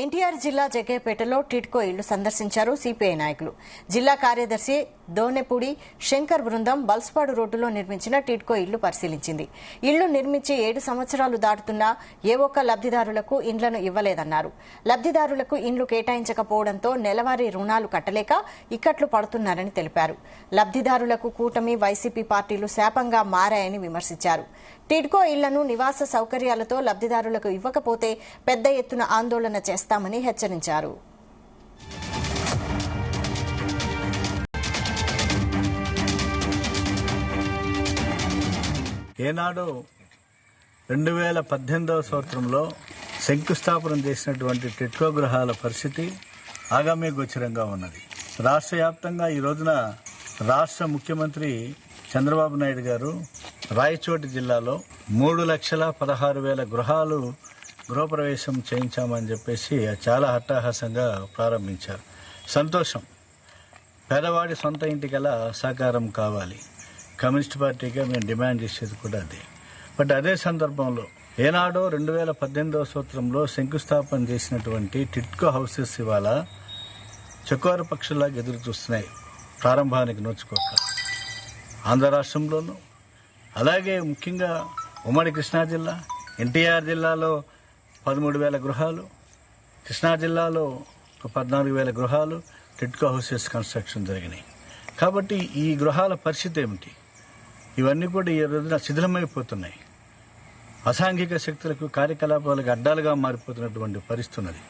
ఎన్టీఆర్ జిల్లా జగ్గయ్యపేటలో టిడ్కో ఇళ్లు సందర్శించారు సిపిఐ నాయకులు. జిల్లా కార్యదర్శి దోనెపూడి శంకర్ బృందం బల్స్పాడు రోడ్డులో నిర్మించిన టిడ్కో ఇళ్లు పరిశీలించింది. ఇళ్లు నిర్మించి 7 సంవత్సరాలు దాటుతున్నా ఏ ఒక్క లబ్దిదారులకు ఇండ్లను ఇవ్వలేదన్నారు. లబ్దిదారులకు ఇండ్లు కేటాయించకపోవడంతో నెలవారీ రుణాలు కట్టలేక ఇక్కట్లు పడుతున్నారని తెలిపారు. లబ్దిదారులకు కూటమి వైసీపీ పార్టీలు శాపంగా మారాయని విమర్శించారు. టిడ్కో ఇళ్లను నివాస సౌకర్యాలతో లబ్దిదారులకు ఇవ్వకపోతే పెద్ద ఎత్తున ఆందోళన చేస్తామని హెచ్చరించారు. ఏనాడు 2018వ సంవత్సరంలో శంకుస్థాపన చేసినటువంటి టిడ్కో గృహాల పరిస్థితి ఆగామి గోచరంగా ఉన్నది. రాష్ట్ర వ్యాప్తంగా ఈ రోజున రాష్ట్ర ముఖ్యమంత్రి చంద్రబాబు నాయుడు గారు రాయచోటి జిల్లాలో 3,16,000 గృహాలు గృహప్రవేశం చేయించామని చెప్పేసి చాలా హట్టాహాసంగా ప్రారంభించారు. సంతోషం. పేదవాడి సొంత ఇంటికలా సహకారం కావాలి. కమ్యూనిస్ట్ పార్టీగా మేము డిమాండ్ చేసేది కూడా అదే. బట్ అదే సందర్భంలో ఏనాడో 2018వ సంవత్సరంలో శంకుస్థాపన చేసినటువంటి టిడ్కో హౌసెస్ ఇవాళ చకోర పక్షుల్లాగా ఎదురు చూస్తున్నాయి ప్రారంభానికి నోచుకోక. ఆంధ్ర రాష్ట్రంలోనూ అలాగే ముఖ్యంగా ఉమ్మడి కృష్ణా జిల్లా, ఎన్టీఆర్ జిల్లాలో 13,000 గృహాలు, కృష్ణా జిల్లాలో 14,000 గృహాలు టిడ్కో హౌసెస్ కన్స్ట్రక్షన్ జరిగినాయి. కాబట్టి ఈ గృహాల పరిస్థితి ఏమిటి? ఇవన్నీ కూడా ఈ రోజున శిథిలమైపోతున్నాయి. అసాంఘిక శక్తులకు కార్యకలాపాలకు అడ్డాలుగా మారిపోతున్నటువంటి పరిస్థితి ఉన్నది.